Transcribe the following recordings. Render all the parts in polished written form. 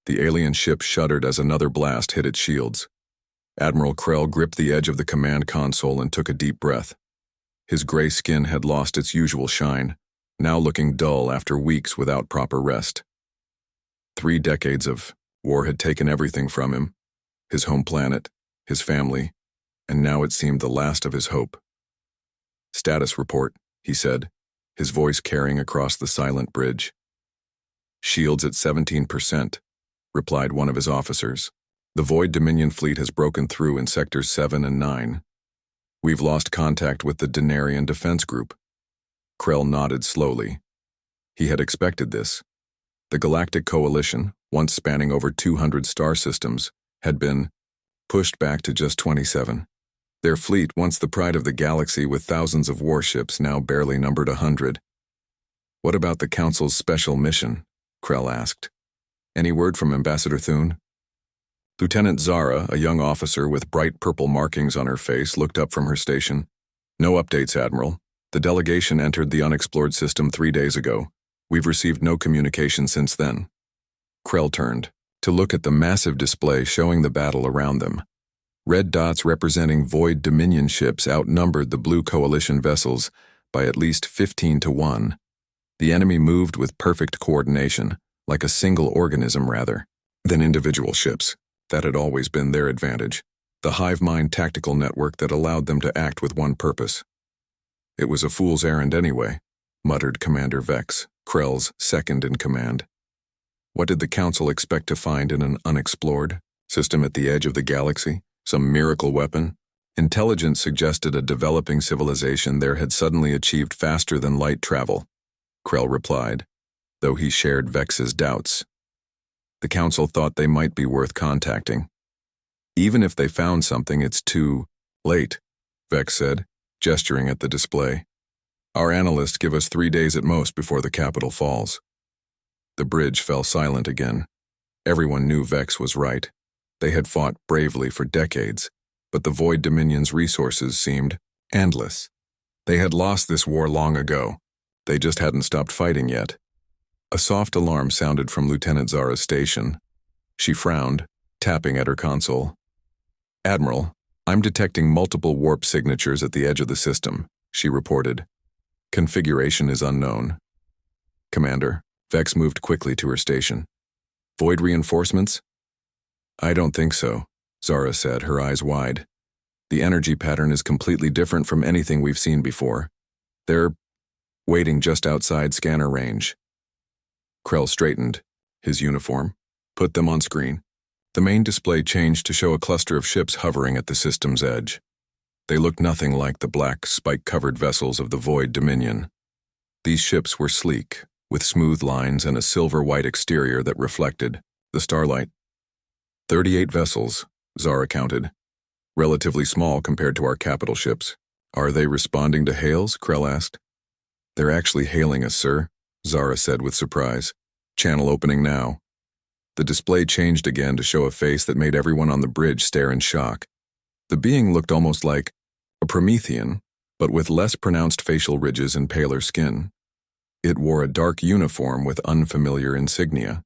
The alien ship shuddered as another blast hit its shields. Admiral Krell gripped the edge of the command console and took a deep breath. His gray skin had lost its usual shine, now looking dull after weeks without proper rest. 3 decades of war had taken everything from him, his home planet, his family, and now it seemed the last of his hope. "Status report," he said, his voice carrying across the silent bridge. "Shields at 17%, replied one of his officers. "The Void Dominion fleet has broken through in Sectors 7 and 9. We've lost contact with the Denarian Defense Group." Krell nodded slowly. He had expected this. The Galactic Coalition, once spanning over 200 star systems, had been pushed back to just 27. Their fleet, once the pride of the galaxy with thousands of warships, now barely numbered 100. "What about the Council's special mission?" Krell asked. "Any word from Ambassador Thune?" Lieutenant Zara, a young officer with bright purple markings on her face, looked up from her station. "No updates, Admiral. The delegation entered the unexplored system 3 days ago. We've received no communication since then." Krell turned to look at the massive display showing the battle around them. Red dots representing Void Dominion ships outnumbered the Blue Coalition vessels by at least 15 to 1. The enemy moved with perfect coordination, like a single organism rather than individual ships. That had always been their advantage, the hive mind tactical network that allowed them to act with one purpose. "It was a fool's errand anyway," muttered Commander Vex, Krell's second in command. What did the Council expect to find in an unexplored system at the edge of the galaxy? Some miracle weapon? Intelligence suggested a developing civilization there had suddenly achieved faster than light travel, Krell replied, though he shared Vex's doubts. The Council thought they might be worth contacting. "Even if they found something, it's too late," Vex said, gesturing at the display. "Our analysts give us 3 days at most before the capital falls." The bridge fell silent again. Everyone knew Vex was right. They had fought bravely for decades, but the Void Dominion's resources seemed endless. They had lost this war long ago. They just hadn't stopped fighting yet. A soft alarm sounded from Lieutenant Zara's station. She frowned, tapping at her console. "Admiral, I'm detecting multiple warp signatures at the edge of the system," she reported. "Configuration is unknown." "Commander," Vex moved quickly to her station. "Void reinforcements?" "I don't think so," Zara said, her eyes wide. "The energy pattern is completely different from anything we've seen before. They're waiting just outside scanner range." Krell straightened his uniform, put them on screen. The main display changed to show a cluster of ships hovering at the system's edge. They looked nothing like the black, spike-covered vessels of the Void Dominion. These ships were sleek, with smooth lines and a silver-white exterior that reflected the starlight. 38 vessels, Zara counted. Relatively small compared to our capital ships. "Are they responding to hails?" Krell asked. "They're actually hailing us, sir," Zara said with surprise. "Channel opening now." The display changed again to show a face that made everyone on the bridge stare in shock. The being looked almost like a Promethean, but with less pronounced facial ridges and paler skin. It wore a dark uniform with unfamiliar insignia.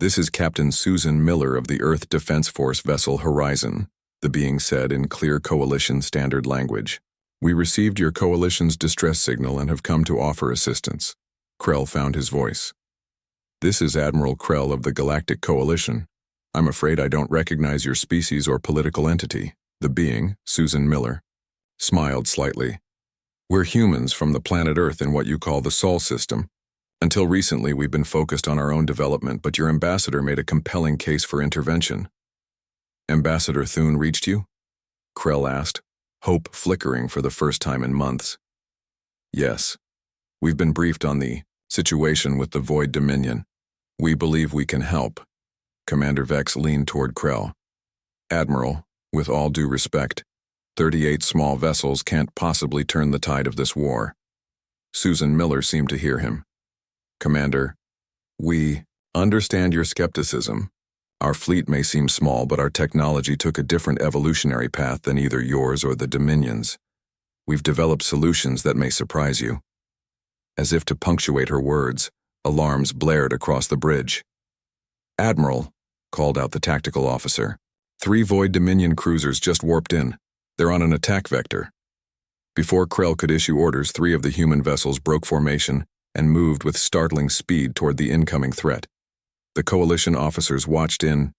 "This is Captain Susan Miller of the Earth Defense Force vessel Horizon," the being said in clear Coalition standard language. "We received your Coalition's distress signal and have come to offer assistance." Krell found his voice. "This is Admiral Krell of the Galactic Coalition. I'm afraid I don't recognize your species or political entity." The being, Susan Miller, smiled slightly. "We're humans from the planet Earth in what you call the Sol system. Until recently, we've been focused on our own development, but your ambassador made a compelling case for intervention." "Ambassador Thune reached you?" Krell asked, hope flickering for the first time in months. "Yes. We've been briefed on the situation with the Void Dominion. We believe we can help." Commander Vex leaned toward Krell. "Admiral, with all due respect, 38 small vessels can't possibly turn the tide of this war." Susan Miller seemed to hear him. "Commander, we understand your skepticism. Our fleet may seem small, but our technology took a different evolutionary path than either yours or the Dominion's. We've developed solutions that may surprise you." As if to punctuate her words, alarms blared across the bridge. "Admiral," called out the tactical officer. "3 Void Dominion cruisers just warped in. They're on an attack vector." Before Krell could issue orders, 3 of the human vessels broke formation and moved with startling speed toward the incoming threat. The Coalition officers watched in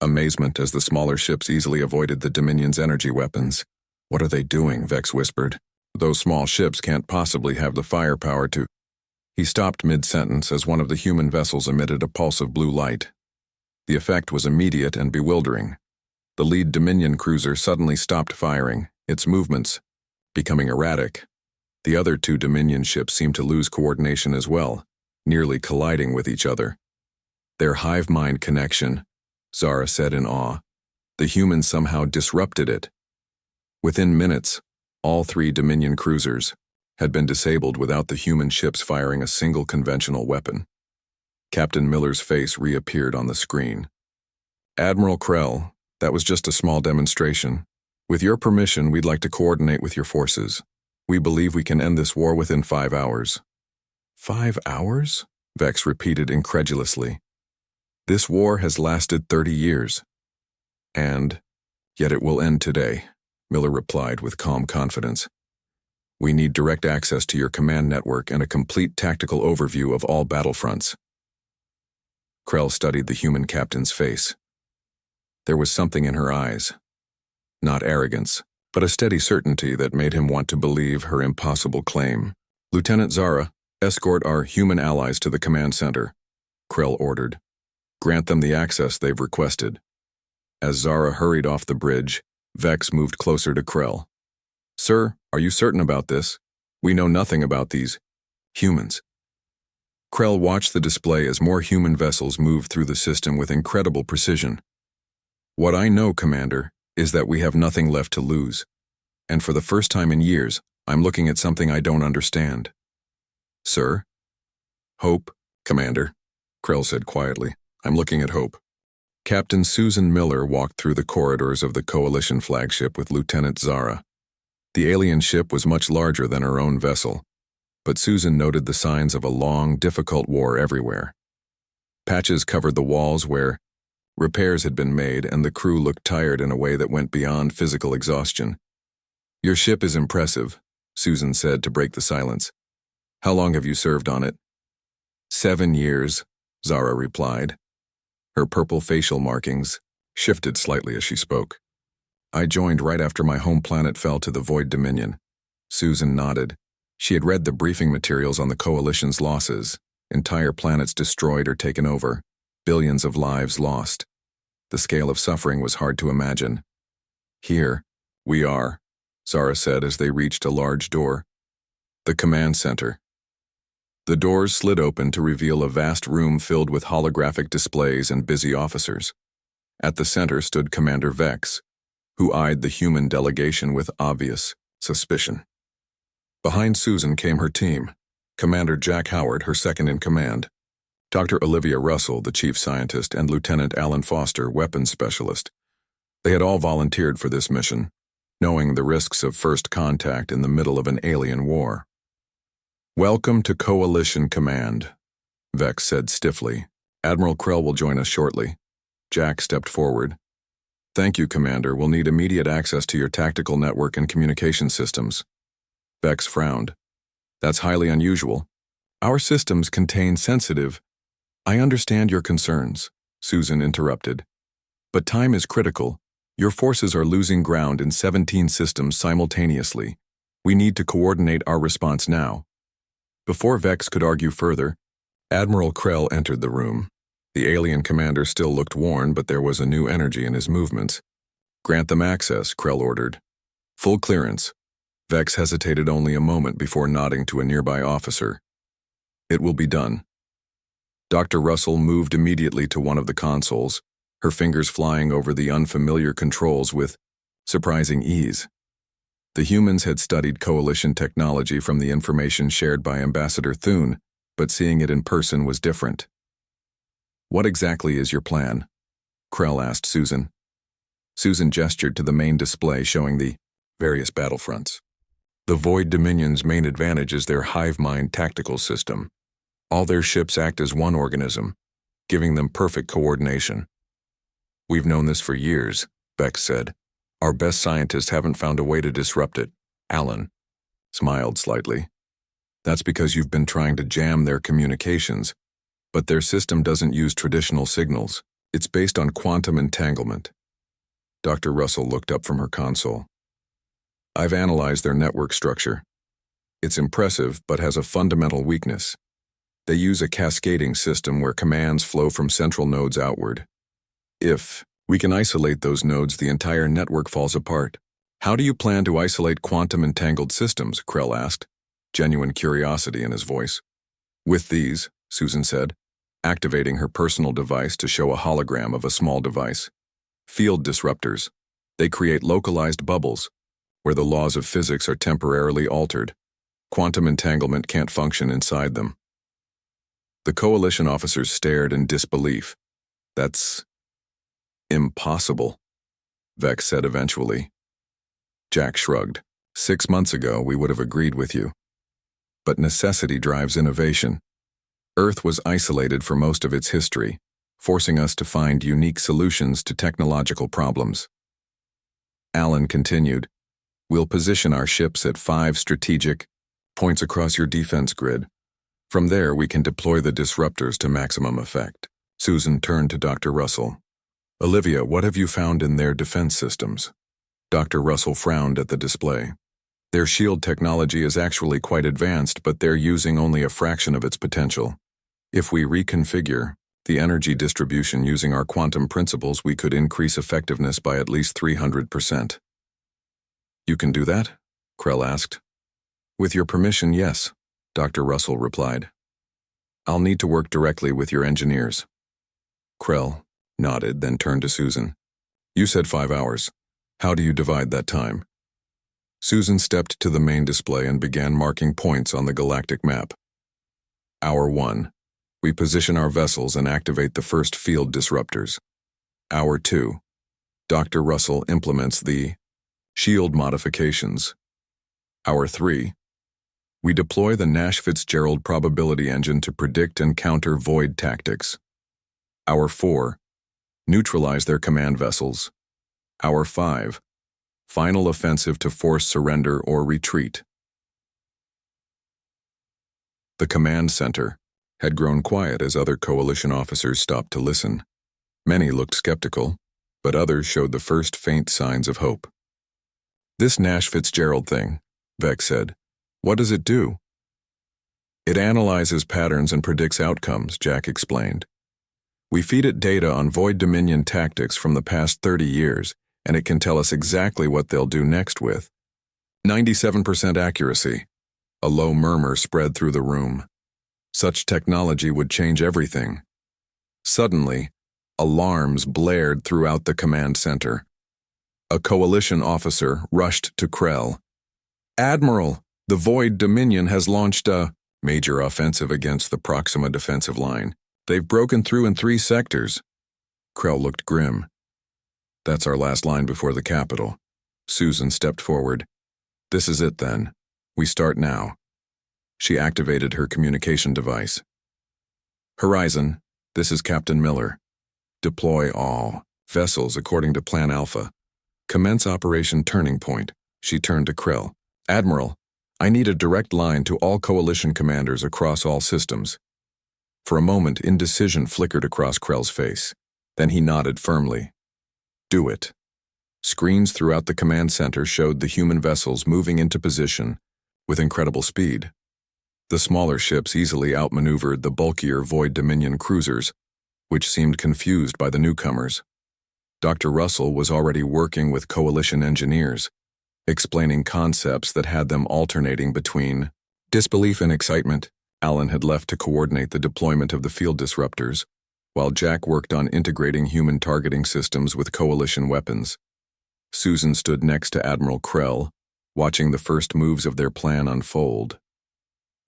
amazement as the smaller ships easily avoided the Dominion's energy weapons. "What are they doing?" Vex whispered. "Those small ships can't possibly have the firepower to—" He stopped mid-sentence as one of the human vessels emitted a pulse of blue light. The effect was immediate and bewildering. The lead Dominion cruiser suddenly stopped firing, its movements becoming erratic. The other 2 Dominion ships seemed to lose coordination as well, nearly colliding with each other. "Their hive-mind connection," Zara said in awe. "The humans somehow disrupted it." Within minutes, all 3 Dominion cruisers had been disabled without the human ships firing a single conventional weapon. Captain Miller's face reappeared on the screen. "Admiral Krell, that was just a small demonstration. With your permission, we'd like to coordinate with your forces. We believe we can end this war within 5 hours." 5 hours? Vex repeated incredulously. "This war has lasted 30 years. And yet it will end today," Miller replied with calm confidence. "We need direct access to your command network and a complete tactical overview of all battlefronts." Krell studied the human captain's face. There was something in her eyes. Not arrogance, but a steady certainty that made him want to believe her impossible claim. "Lieutenant Zara, escort our human allies to the command center," Krell ordered. "Grant them the access they've requested." As Zara hurried off the bridge, Vex moved closer to Krell. "Sir, are you certain about this? We know nothing about these humans." Krell watched the display as more human vessels moved through the system with incredible precision. "What I know, Commander, is that we have nothing left to lose. And for the first time in years, I'm looking at something I don't understand." "Sir?" "Hope, Commander," Krell said quietly. "I'm looking at hope." Captain Susan Miller walked through the corridors of the Coalition flagship with Lieutenant Zara. The alien ship was much larger than her own vessel, but Susan noted the signs of a long, difficult war everywhere. Patches covered the walls where repairs had been made, and the crew looked tired in a way that went beyond physical exhaustion. "Your ship is impressive," Susan said to break the silence. "How long have you served on it?" 7 years, Zara replied. Her purple facial markings shifted slightly as she spoke. "I joined right after my home planet fell to the Void Dominion." Susan nodded. She had read the briefing materials on the Coalition's losses. Entire planets destroyed or taken over. Billions of lives lost. The scale of suffering was hard to imagine. "Here, we are," Zara said as they reached a large door. "The command center." The doors slid open to reveal a vast room filled with holographic displays and busy officers. At the center stood Commander Vex, who eyed the human delegation with obvious suspicion. Behind Susan came her team, Commander Jack Howard, her second-in-command, Dr. Olivia Russell, the chief scientist, and Lieutenant Alan Foster, weapons specialist. They had all volunteered for this mission, knowing the risks of first contact in the middle of an alien war. "Welcome to Coalition Command," Vex said stiffly. "Admiral Krell will join us shortly." Jack stepped forward. "Thank you, Commander. We'll need immediate access to your tactical network and communication systems." Vex frowned. "That's highly unusual. Our systems contain sensitive—" "I understand your concerns," Susan interrupted. "But time is critical. Your forces are losing ground in 17 systems simultaneously. We need to coordinate our response now." Before Vex could argue further, Admiral Krell entered the room. The alien commander still looked worn, but there was a new energy in his movements. "Grant them access," Krell ordered. "Full clearance." Vex hesitated only a moment before nodding to a nearby officer. "It will be done." Dr. Russell moved immediately to one of the consoles, her fingers flying over the unfamiliar controls with surprising ease. The humans had studied Coalition technology from the information shared by Ambassador Thune, but seeing it in person was different. "What exactly is your plan?" Krell asked Susan. Susan gestured to the main display showing the various battlefronts. "The Void Dominion's main advantage is their hive mind tactical system. All their ships act as one organism. giving them perfect coordination. "We've known this for years," Beck said. "Our best scientists haven't found a way to disrupt it." Alan smiled slightly. "That's because you've been trying to jam their communications. But their system doesn't use traditional signals. It's based on quantum entanglement." Dr. Russell looked up from her console. "I've analyzed their network structure. It's impressive, but has a fundamental weakness. They use a cascading system where commands flow from central nodes outward. If we can isolate those nodes, the entire network falls apart." "How do you plan to isolate quantum-entangled systems?" Krell asked, genuine curiosity in his voice. "With these," Susan said, activating her personal device to show a hologram of a small device. "Field disruptors. They create localized bubbles, where the laws of physics are temporarily altered. Quantum entanglement can't function inside them." The coalition officers stared in disbelief. "That's impossible," Vex said eventually. Jack shrugged. 6 months ago, we would have agreed with you. But necessity drives innovation. Earth was isolated for most of its history, forcing us to find unique solutions to technological problems. Alan continued, "We'll position our ships at 5 strategic points across your defense grid. From there, we can deploy the disruptors to maximum effect." Susan turned to Dr. Russell. "Olivia, what have you found in their defense systems?" Dr. Russell frowned at the display. "Their shield technology is actually quite advanced, but they're using only a fraction of its potential. If we reconfigure the energy distribution using our quantum principles, we could increase effectiveness by at least 300%. "You can do that?" Krell asked. "With your permission, yes," Dr. Russell replied. "I'll need to work directly with your engineers." Krell nodded, then turned to Susan. "You said 5 hours. How do you divide that time?" Susan stepped to the main display and began marking points on the galactic map. Hour 1. We position our vessels and activate the first field disruptors. Hour 2. Dr. Russell implements the shield modifications. Hour 3. We deploy the Nash-Fitzgerald probability engine to predict and counter void tactics. Hour 4. Neutralize their command vessels. Hour 5. Final offensive to force surrender or retreat. The command center had grown quiet as other coalition officers stopped to listen. Many looked skeptical, but others showed the first faint signs of hope. "This Nash-Fitzgerald thing," Vex said. "What does it do?" "It analyzes patterns and predicts outcomes," Jack explained. "We feed it data on Void Dominion tactics from the past 30 years, and it can tell us exactly what they'll do next with 97% accuracy." A low murmur spread through the room. Such technology would change everything. Suddenly, alarms blared throughout the command center. A coalition officer rushed to Krell. "Admiral, the Void Dominion has launched a major offensive against the Proxima defensive line. They've broken through in 3 sectors." Krell looked grim. "That's our last line before the capital." Susan stepped forward. "This is it then. We start now." She activated her communication device. "Horizon, this is Captain Miller. Deploy all vessels according to Plan Alpha. Commence Operation Turning Point." She turned to Krell. "Admiral, I need a direct line to all coalition commanders across all systems." For a moment, indecision flickered across Krell's face. Then he nodded firmly. "Do it." Screens throughout the command center showed the human vessels moving into position with incredible speed. The smaller ships easily outmaneuvered the bulkier Void Dominion cruisers, which seemed confused by the newcomers. Dr. Russell was already working with coalition engineers, explaining concepts that had them alternating between disbelief and excitement. Alan had left to coordinate the deployment of the field disruptors, while Jack worked on integrating human targeting systems with coalition weapons. Susan stood next to Admiral Krell, watching the first moves of their plan unfold.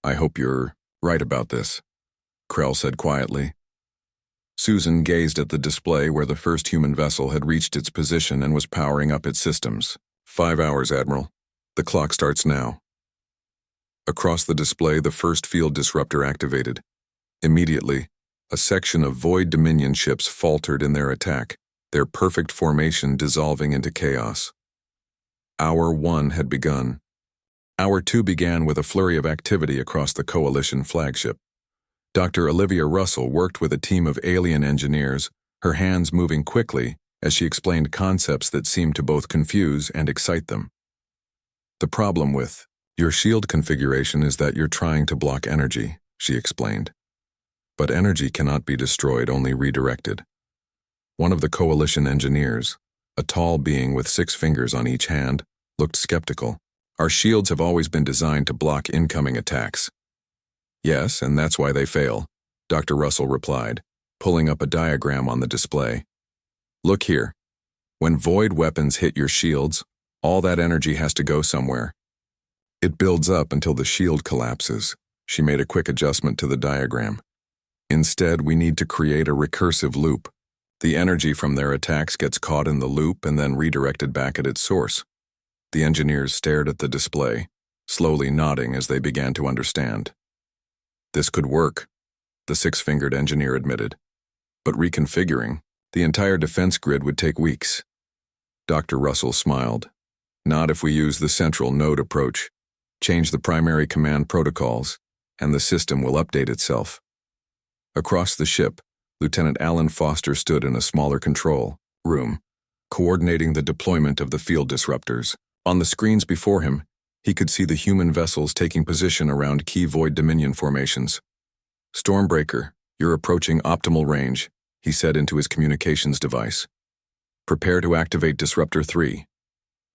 "I hope you're right about this," Krell said quietly. Susan gazed at the display where the first human vessel had reached its position and was powering up its systems. 5 hours, Admiral. The clock starts now." Across the display, the first field disruptor activated. Immediately, A section of Void Dominion ships faltered in their attack, their perfect formation dissolving into chaos. Hour 1 had begun. Hour 2 began with a flurry of activity across the Coalition flagship. Dr. Olivia Russell worked with a team of alien engineers, her hands moving quickly as she explained concepts that seemed to both confuse and excite them. The problem with your shield configuration is that you're trying to block energy, she explained. But energy cannot be destroyed, only redirected. One of the Coalition engineers, a tall being with 6 fingers on each hand, looked skeptical. Our shields have always been designed to block incoming attacks. Yes, and that's why they fail, Dr. Russell replied, pulling up a diagram on the display. Look here. When void weapons hit your shields, all that energy has to go somewhere. It builds up until the shield collapses. She made a quick adjustment to the diagram. Instead, we need to create a recursive loop. The energy from their attacks gets caught in the loop and then redirected back at its source. The engineers stared at the display, slowly nodding as they began to understand. This could work, the 6-fingered engineer admitted. But reconfiguring the entire defense grid would take weeks. Dr. Russell smiled. Not if we use the central node approach. Change the primary command protocols, and the system will update itself. Across the ship, Lieutenant Alan Foster stood in a smaller control room, coordinating the deployment of the field disruptors. On the screens before him, he could see the human vessels taking position around key Void Dominion formations. Stormbreaker, you're approaching optimal range, he said into his communications device. Prepare to activate Disruptor 3.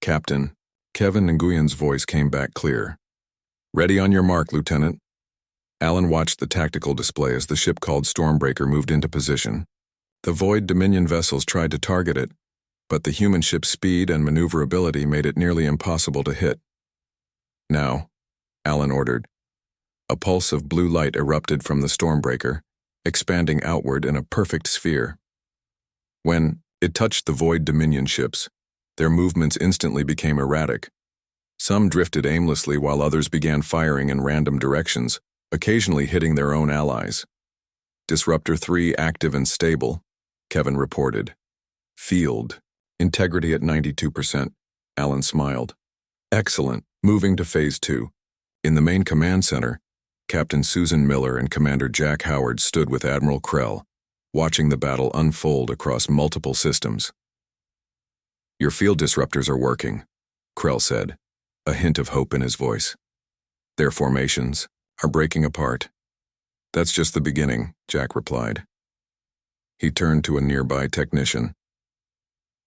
Captain, Kevin Nguyen's voice came back clear. Ready on your mark, Lieutenant. Alan watched the tactical display as the ship called Stormbreaker moved into position. The Void Dominion vessels tried to target it, but the human ship's speed and maneuverability made it nearly impossible to hit. Now, Alan ordered. A pulse of blue light erupted from the Stormbreaker, expanding outward in a perfect sphere. When it touched the Void Dominion ships, their movements instantly became erratic. Some drifted aimlessly while others began firing in random directions, occasionally hitting their own allies. Disruptor 3 active and stable, Kevin reported. Field. Integrity at 92%, Alan smiled. Excellent. Moving to Phase 2. In the main command center, Captain Susan Miller and Commander Jack Howard stood with Admiral Krell, watching the battle unfold across multiple systems. Your field disruptors are working, Krell said, a hint of hope in his voice. Their formations are breaking apart. That's just the beginning, Jack replied. He turned to a nearby technician.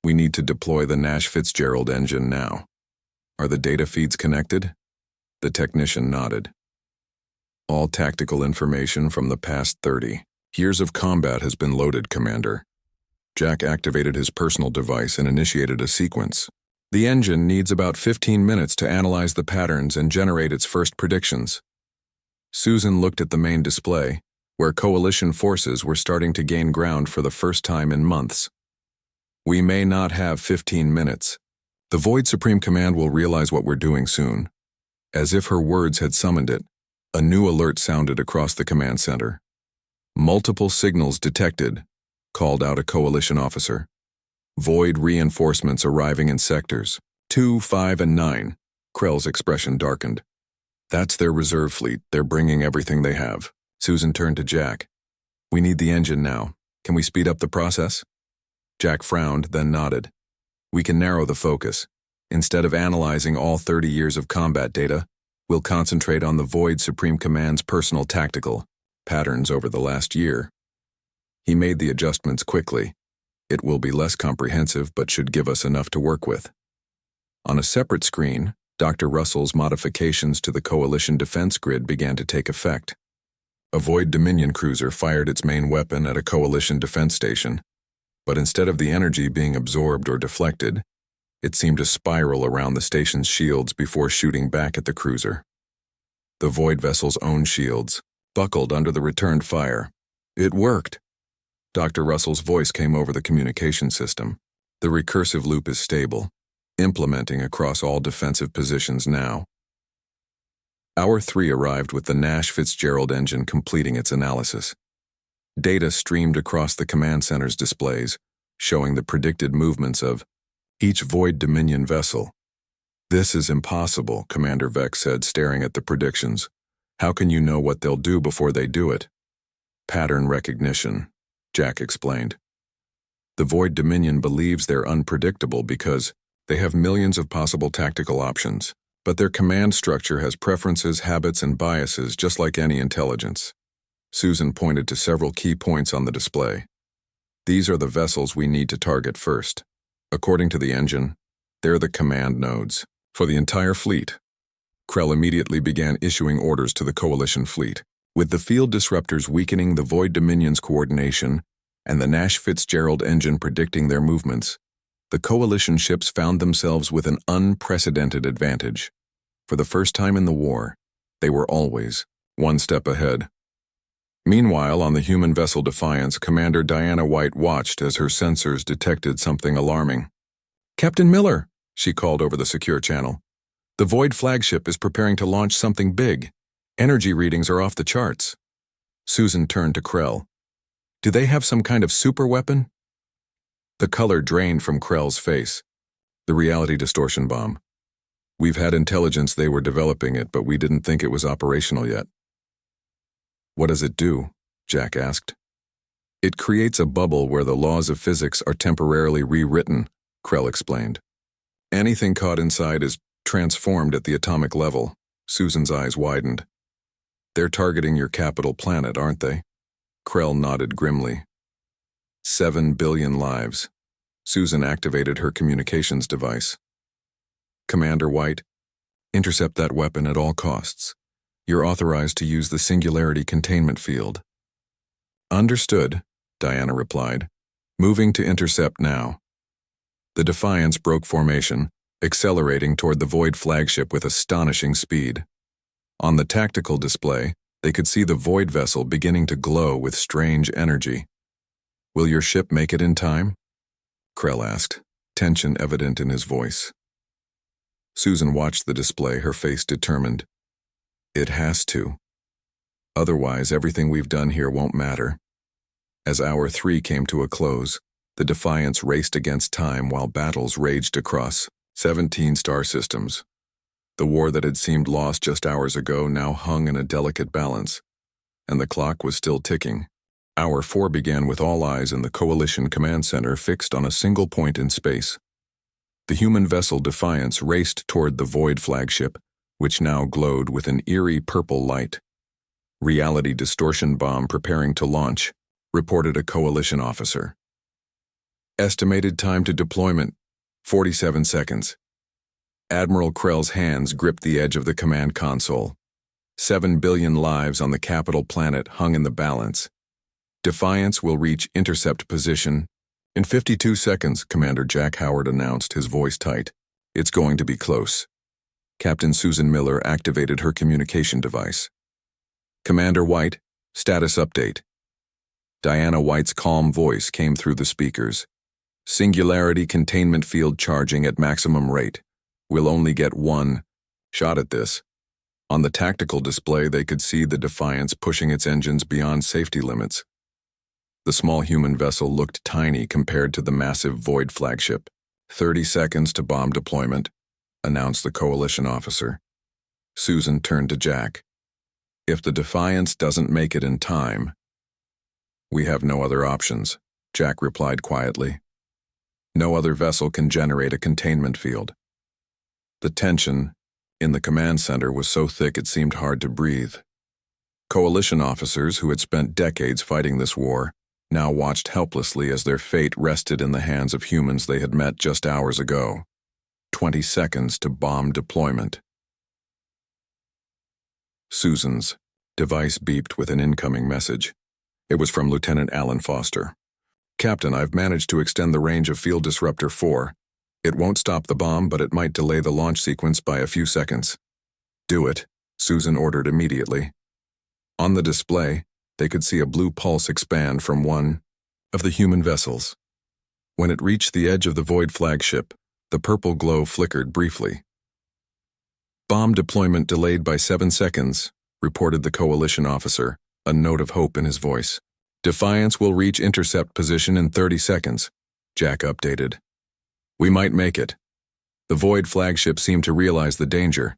We need to deploy the Nash Fitzgerald engine now. Are the data feeds connected? The technician nodded. All tactical information from the past 30 years of combat has been loaded, Commander. Jack activated his personal device and initiated a sequence. The engine needs about 15 minutes to analyze the patterns and generate its first predictions. Susan looked at the main display, where Coalition forces were starting to gain ground for the first time in months. We may not have 15 minutes. The Void Supreme Command will realize what we're doing soon. As if her words had summoned it, a new alert sounded across the command center. Multiple signals detected, called out a Coalition officer. Void reinforcements arriving in sectors 2, 5, and 9. Krell's expression darkened. That's their reserve fleet. They're bringing everything they have. Susan turned to Jack. We need the engine now. Can we speed up the process? Jack frowned, then nodded. We can narrow the focus. Instead of analyzing all 30 years of combat data, we'll concentrate on the Void Supreme Command's personal tactical patterns over the last year. He made the adjustments quickly. It will be less comprehensive but should give us enough to work with. On a separate screen, Dr. Russell's modifications to the Coalition defense grid began to take effect. A Void Dominion cruiser fired its main weapon at a Coalition defense station, but instead of the energy being absorbed or deflected, it seemed to spiral around the station's shields before shooting back at the cruiser. The Void vessel's own shields buckled under the returned fire. It worked. Dr. Russell's voice came over the communication system. The recursive loop is stable, implementing across all defensive positions now. Hour 3 arrived with the Nash Fitzgerald engine completing its analysis. Data streamed across the command center's displays, showing the predicted movements of each Void Dominion vessel. "This is impossible," Commander Vex said, staring at the predictions. "How can you know what they'll do before they do it?" "Pattern recognition," Jack explained. "The Void Dominion believes they're unpredictable because they have millions of possible tactical options, but their command structure has preferences, habits, and biases just like any intelligence." Susan pointed to several key points on the display. "These are the vessels we need to target first. According to the engine, they're the command nodes for the entire fleet." Krell immediately began issuing orders to the Coalition fleet. With the field disruptors weakening the Void Dominion's coordination and the Nash Fitzgerald engine predicting their movements, the Coalition ships found themselves with an unprecedented advantage. For the first time in the war, they were always one step ahead. Meanwhile, on the human vessel Defiance, Commander Diana White watched as her sensors detected something alarming. "Captain Miller," she called over the secure channel. "The Void flagship is preparing to launch something big. Energy readings are off the charts." Susan turned to Krell. "Do they have some kind of super weapon?" The color drained from Krell's face. "The reality distortion bomb. We've had intelligence they were developing it, but we didn't think it was operational yet." "What does it do?" Jack asked. "It creates a bubble where the laws of physics are temporarily rewritten," Krell explained. "Anything caught inside is transformed at the atomic level." Susan's eyes widened. "They're targeting your capital planet, aren't they?" Krell nodded grimly. 7 billion lives. Susan activated her communications device. "Commander White, intercept that weapon at all costs. You're authorized to use the singularity containment field." "Understood," Diana replied. "Moving to intercept now." The Defiance broke formation, accelerating toward the Void flagship with astonishing speed. On the tactical display, they could see the Void vessel beginning to glow with strange energy. "Will your ship make it in time?" Krell asked, tension evident in his voice. Susan watched the display, her face determined. "It has to. Otherwise, everything we've done here won't matter." As Hour 3 came to a close, the Defiance raced against time while battles raged across 17 star systems. The war that had seemed lost just hours ago now hung in a delicate balance, and the clock was still ticking. Hour 4 began with all eyes in the Coalition Command Center fixed on a single point in space. The human vessel Defiance raced toward the Void flagship, which now glowed with an eerie purple light. "Reality distortion bomb preparing to launch," reported a Coalition officer. "Estimated time to deployment, 47 seconds. Admiral Krell's hands gripped the edge of the command console. 7 billion lives on the capital planet hung in the balance. "Defiance will reach intercept position in 52 seconds, Commander Jack Howard announced, his voice tight. "It's going to be close." Captain Susan Miller activated her communication device. "Commander White, status update." Diana White's calm voice came through the speakers. "Singularity containment field charging at maximum rate. We'll only get one shot at this." On the tactical display, they could see the Defiance pushing its engines beyond safety limits. The small human vessel looked tiny compared to the massive Void flagship. 30 seconds to bomb deployment," announced the Coalition officer. Susan turned to Jack. "If the Defiance doesn't make it in time..." "We have no other options," Jack replied quietly. "No other vessel can generate a containment field." The tension in the command center was so thick it seemed hard to breathe. Coalition officers who had spent decades fighting this war now watched helplessly as their fate rested in the hands of humans they had met just hours ago. 20 seconds to bomb deployment. Susan's device beeped with an incoming message. It was from Lieutenant Alan Foster. "Captain, I've managed to extend the range of Field Disruptor 4. It won't stop the bomb, but it might delay the launch sequence by a few seconds." "Do it," Susan ordered immediately. On the display, they could see a blue pulse expand from one of the human vessels. When it reached the edge of the Void flagship, the purple glow flickered briefly. "Bomb deployment delayed by 7 seconds, reported the Coalition officer, a note of hope in his voice. Defiance will reach intercept position in 30 seconds, Jack updated. We might make it. The Void flagship seemed to realize the danger.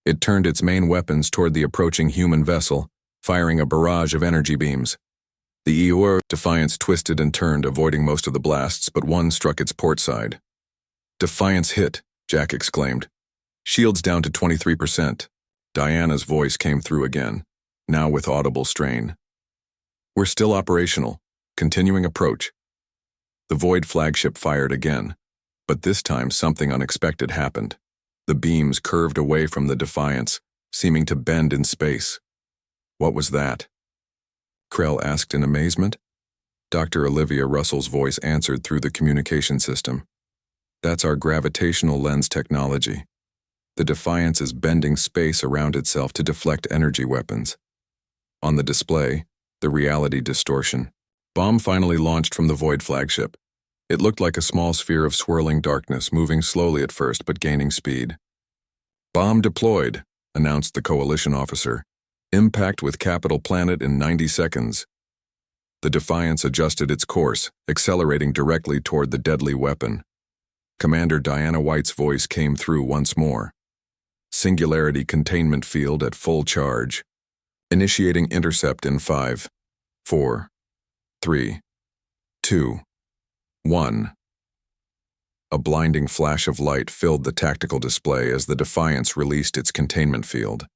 It turned its main weapons toward the approaching human vessel, firing a barrage of energy beams. The Defiance twisted and turned, avoiding most of the blasts, but one struck its port side. Defiance hit, Jack exclaimed. Shields down to 23%. Diana's voice came through again, now with audible strain. We're still operational. Continuing approach. The Void flagship fired again, but this time something unexpected happened. The beams curved away from the Defiance, seeming to bend in space. What was that? Krell asked in amazement. Dr. Olivia Russell's voice answered through the communication system. That's our gravitational lens technology. The Defiance is bending space around itself to deflect energy weapons. On the display, the reality distortion. Bomb finally launched from the Void flagship. It looked like a small sphere of swirling darkness, moving slowly at first but gaining speed. Bomb deployed, announced the Coalition officer. Impact with capital planet in 90 seconds. The Defiance adjusted its course, accelerating directly toward the deadly weapon. Commander Diana White's voice came through once more. Singularity containment field at full charge. Initiating intercept in 5, 4, 3, 2, 1. A blinding flash of light filled the tactical display as the Defiance released its containment field.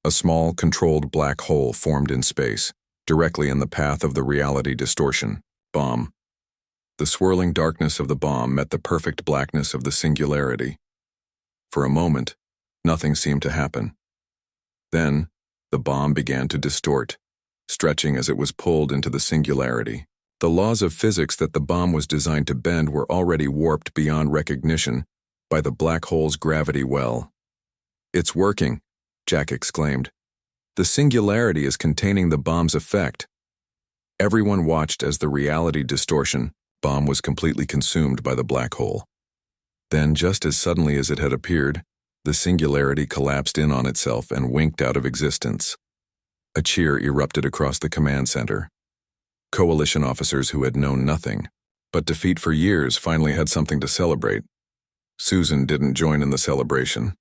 A small, controlled black hole formed in space, directly in the path of the reality distortion. Bomb. The swirling darkness of the bomb met the perfect blackness of the singularity. For a moment, nothing seemed to happen. Then, the bomb began to distort, stretching as it was pulled into the singularity. The laws of physics that the bomb was designed to bend were already warped beyond recognition by the black hole's gravity well. It's working, Jack exclaimed. The singularity is containing the bomb's effect. Everyone watched as the reality distortion bomb was completely consumed by the black hole. Then, just as suddenly as it had appeared, the singularity collapsed in on itself and winked out of existence. A cheer erupted across the command center. Coalition officers who had known nothing but defeat for years finally had something to celebrate. Susan didn't join in the celebration.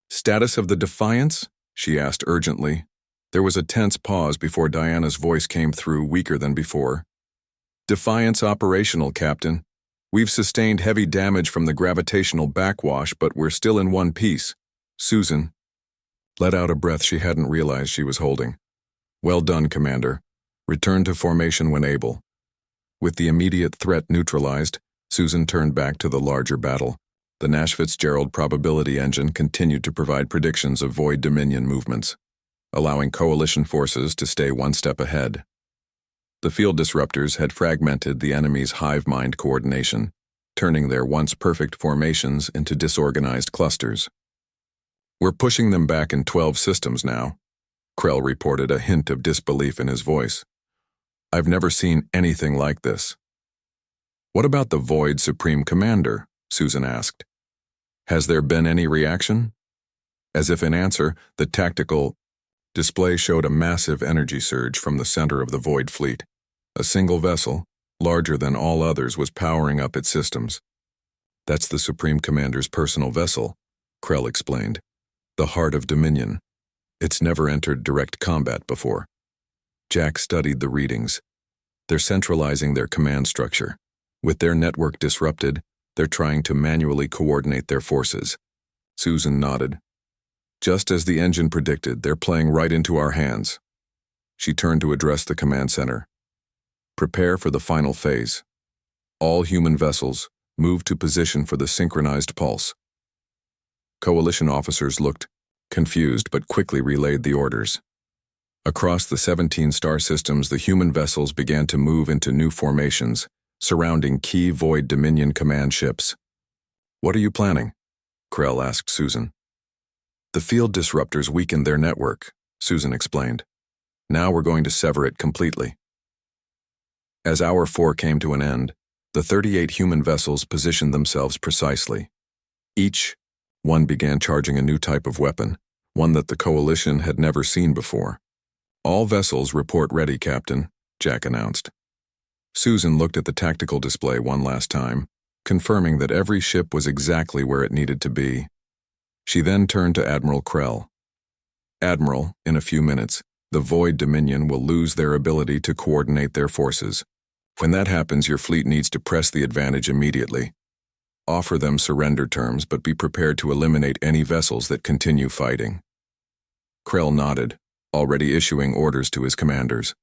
Status of the Defiance? She asked urgently. There was a tense pause before Diana's voice came through, weaker than before. Defiance operational, Captain. We've sustained heavy damage from the gravitational backwash, but we're still in one piece. Susan let out a breath she hadn't realized she was holding. Well done, Commander. Return to formation when able. With the immediate threat neutralized, Susan turned back to the larger battle. The Nash Fitzgerald probability engine continued to provide predictions of Void Dominion movements, allowing Coalition forces to stay one step ahead. The field disruptors had fragmented the enemy's hive mind coordination, turning their once perfect formations into disorganized clusters. We're pushing them back in 12 systems now, Krell reported, a hint of disbelief in his voice. I've never seen anything like this. What about the Void Supreme Commander? Susan asked. Has there been any reaction? As if in answer, the tactical display showed a massive energy surge from the center of the Void fleet. A single vessel, larger than all others, was powering up its systems. That's the Supreme Commander's personal vessel, Krell explained. The Heart of Dominion. It's never entered direct combat before. Jack studied the readings. They're centralizing their command structure. With their network disrupted, they're trying to manually coordinate their forces. Susan nodded. Just as the engine predicted, they're playing right into our hands. She turned to address the command center. Prepare for the final phase. All human vessels, move to position for the synchronized pulse. Coalition officers looked confused but quickly relayed the orders. Across the 17 star systems, the human vessels began to move into new formations, surrounding key Void Dominion command ships. What are you planning? Krell asked Susan. The field disruptors weakened their network, Susan explained. Now we're going to sever it completely. As Hour 4 came to an end, the 38 human vessels positioned themselves precisely. Each one began charging a new type of weapon, one that the Coalition had never seen before. All vessels report ready, Captain, Jack announced. Susan looked at the tactical display one last time, confirming that every ship was exactly where it needed to be. She then turned to Admiral Krell. Admiral, in a few minutes, the Void Dominion will lose their ability to coordinate their forces. When that happens, your fleet needs to press the advantage immediately. Offer them surrender terms, but be prepared to eliminate any vessels that continue fighting. Krell nodded, already issuing orders to his commanders.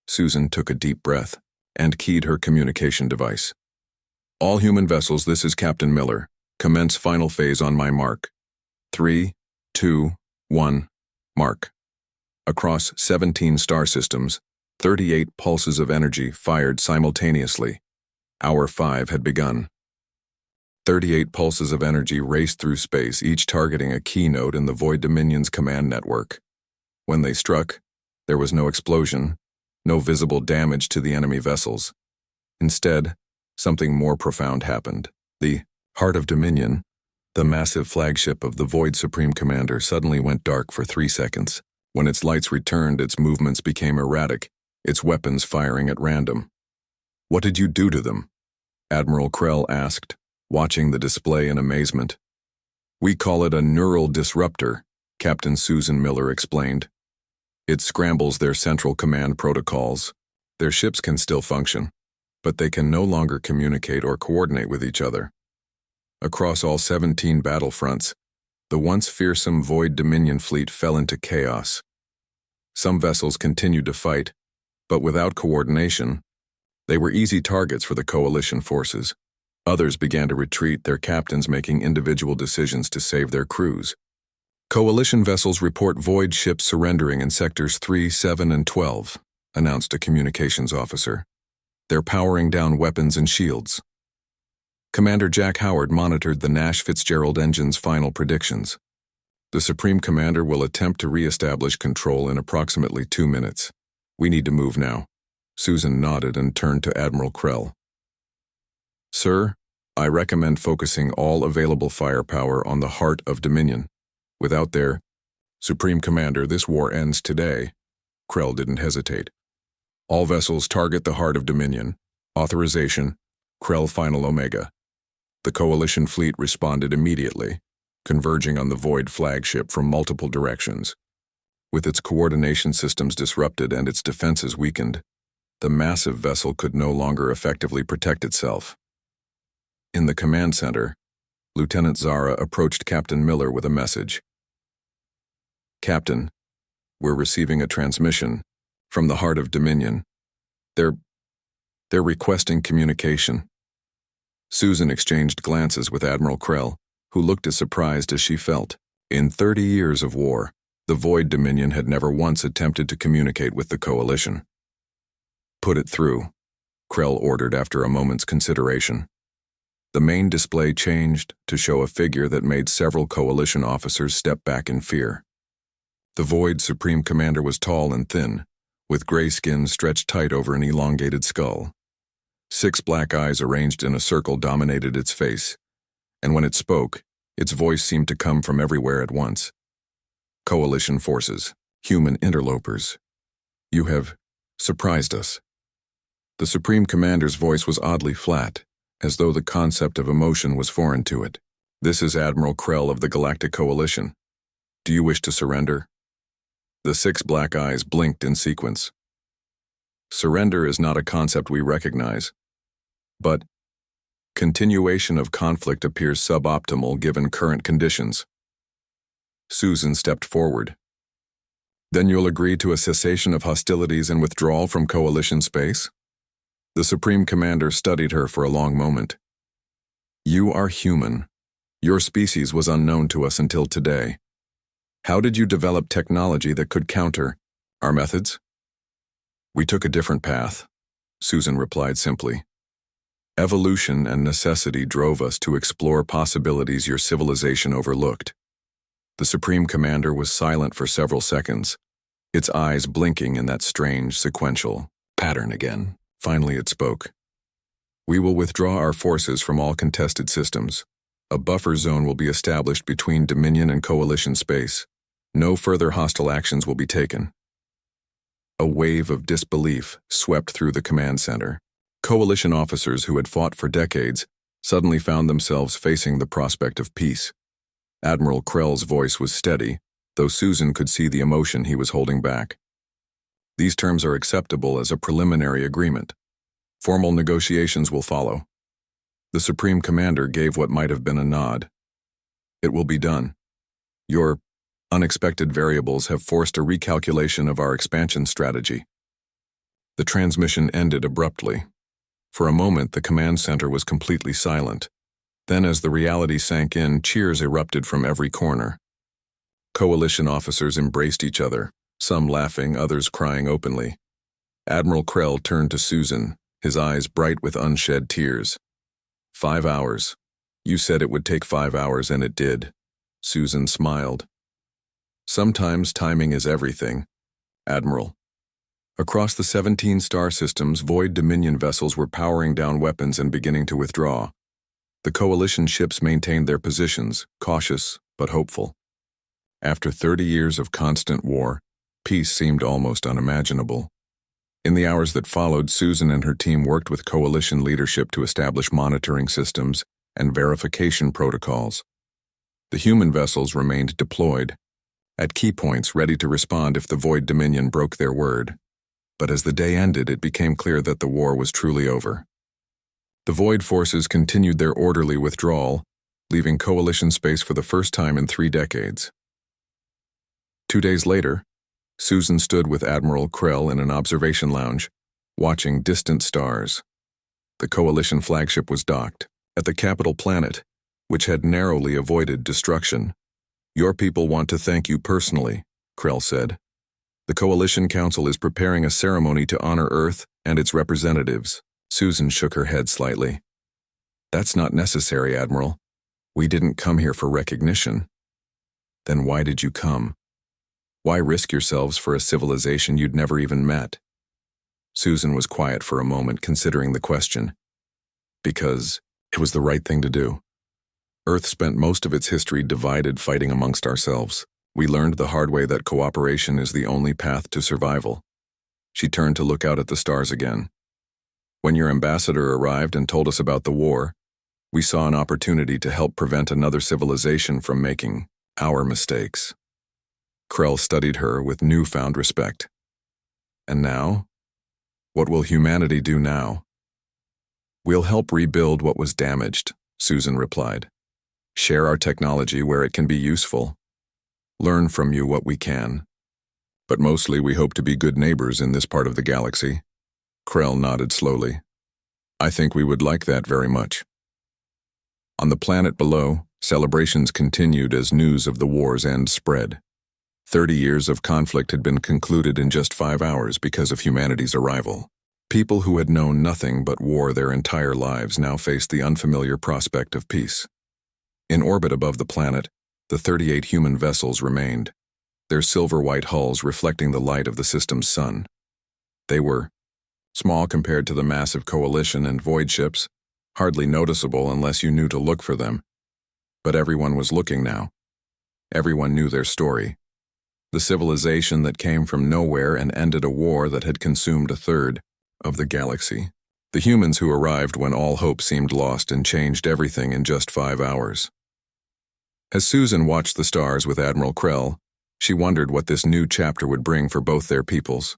Susan took a deep breath and keyed her communication device. All human vessels, this is Captain Miller. Commence final phase on my mark. 3, 2, 1, mark. Across 17 star systems, 38 pulses of energy fired simultaneously. Hour 5 had begun. 38 pulses of energy raced through space, each targeting a key node in the Void Dominion's command network. When they struck, there was no explosion, no visible damage to the enemy vessels. Instead, something more profound happened. The Heart of Dominion, the massive flagship of the Void Supreme Commander, suddenly went dark for 3 seconds. When its lights returned, its movements became erratic, its weapons firing at random. "What did you do to them?" Admiral Krell asked, watching the display in amazement. "We call it a neural disruptor," Captain Susan Miller explained. "It scrambles their central command protocols. Their ships can still function, but they can no longer communicate or coordinate with each other. Across all 17 battlefronts, the once fearsome Void Dominion fleet fell into chaos. Some vessels continued to fight, but without coordination, they were easy targets for the coalition forces. Others began to retreat, their captains making individual decisions to save their crews. Coalition vessels report Void ships surrendering in sectors 3, 7, and 12, announced a communications officer. They're powering down weapons and shields. Commander Jack Howard monitored the Nash Fitzgerald engine's final predictions. The Supreme Commander will attempt to re-establish control in approximately 2 minutes. We need to move now. Susan nodded and turned to Admiral Krell. Sir, I recommend focusing all available firepower on the Heart of Dominion. Without their Supreme Commander, this war ends today. Krell didn't hesitate. All vessels target the Heart of Dominion. Authorization, Krell Final Omega. The Coalition fleet responded immediately, converging on the Void flagship from multiple directions. With its coordination systems disrupted and its defenses weakened, the massive vessel could no longer effectively protect itself. In the command center, Lieutenant Zara approached Captain Miller with a message. Captain, we're receiving a transmission from the Heart of Dominion. They're requesting communication. Susan exchanged glances with Admiral Krell, who looked as surprised as she felt. In 30 years of war, the Void Dominion had never once attempted to communicate with the Coalition. Put it through, Krell ordered after a moment's consideration. The main display changed to show a figure that made several Coalition officers step back in fear. The Void Supreme Commander was tall and thin, with gray skin stretched tight over an elongated skull. 6 black eyes arranged in a circle dominated its face, and when it spoke, its voice seemed to come from everywhere at once. Coalition forces, human interlopers. You have surprised us. The Supreme Commander's voice was oddly flat, as though the concept of emotion was foreign to it. This is Admiral Krell of the Galactic Coalition. Do you wish to surrender? The 6 black eyes blinked in sequence. Surrender is not a concept we recognize, but continuation of conflict appears suboptimal given current conditions. Susan stepped forward. Then you'll agree to a cessation of hostilities and withdrawal from Coalition space? The Supreme Commander studied her for a long moment. You are human. Your species was unknown to us until today. How did you develop technology that could counter our methods? We took a different path, Susan replied simply. Evolution and necessity drove us to explore possibilities your civilization overlooked. The Supreme Commander was silent for several seconds, its eyes blinking in that strange sequential pattern again. Finally it spoke. We will withdraw our forces from all contested systems. A buffer zone will be established between Dominion and Coalition space. No further hostile actions will be taken. A wave of disbelief swept through the command center. Coalition officers who had fought for decades suddenly found themselves facing the prospect of peace. Admiral Krell's voice was steady, though Susan could see the emotion he was holding back. These terms are acceptable as a preliminary agreement. Formal negotiations will follow. The Supreme Commander gave what might have been a nod. It will be done. Your unexpected variables have forced a recalculation of our expansion strategy. The transmission ended abruptly. For a moment, the command center was completely silent. Then, as the reality sank in, cheers erupted from every corner. Coalition officers embraced each other, some laughing, others crying openly. Admiral Krell turned to Susan, his eyes bright with unshed tears. 5 hours. You said it would take 5 hours, and it did. Susan smiled. Sometimes timing is everything, Admiral. Across the 17 star systems, Void Dominion vessels were powering down weapons and beginning to withdraw. The Coalition ships maintained their positions, cautious but hopeful. After 30 years of constant war, peace seemed almost unimaginable. In the hours that followed, Susan and her team worked with Coalition leadership to establish monitoring systems and verification protocols. The human vessels remained deployed, at key points ready to respond if the Void Dominion broke their word. But as the day ended, it became clear that the war was truly over. The Void forces continued their orderly withdrawal, leaving Coalition space for the first time in 3 decades. 2 days later, Susan stood with Admiral Krell in an observation lounge, watching distant stars. The Coalition flagship was docked at the capital planet, which had narrowly avoided destruction. Your people want to thank you personally, Krell said. The Coalition Council is preparing a ceremony to honor Earth and its representatives. Susan shook her head slightly. That's not necessary, Admiral. We didn't come here for recognition. Then why did you come? Why risk yourselves for a civilization you'd never even met? Susan was quiet for a moment, considering the question. Because it was the right thing to do. Earth spent most of its history divided, fighting amongst ourselves. We learned the hard way that cooperation is the only path to survival. She turned to look out at the stars again. When your ambassador arrived and told us about the war, we saw an opportunity to help prevent another civilization from making our mistakes. Krell studied her with newfound respect. And now? What will humanity do now? We'll help rebuild what was damaged, Susan replied. Share our technology where it can be useful. Learn from you what we can. But mostly we hope to be good neighbors in this part of the galaxy. Krell nodded slowly. I think we would like that very much. On the planet below, celebrations continued as news of the war's end spread. 30 years of conflict had been concluded in just 5 hours because of humanity's arrival. People who had known nothing but war their entire lives now faced the unfamiliar prospect of peace. In orbit above the planet, the 38 human vessels remained, their silver-white hulls reflecting the light of the system's sun. They were small compared to the massive Coalition and Void ships, hardly noticeable unless you knew to look for them. But everyone was looking now. Everyone knew their story. The civilization that came from nowhere and ended a war that had consumed a third of the galaxy. The humans who arrived when all hope seemed lost and changed everything in just 5 hours. As Susan watched the stars with Admiral Krell, she wondered what this new chapter would bring for both their peoples.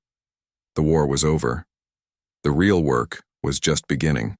The war was over. The real work was just beginning.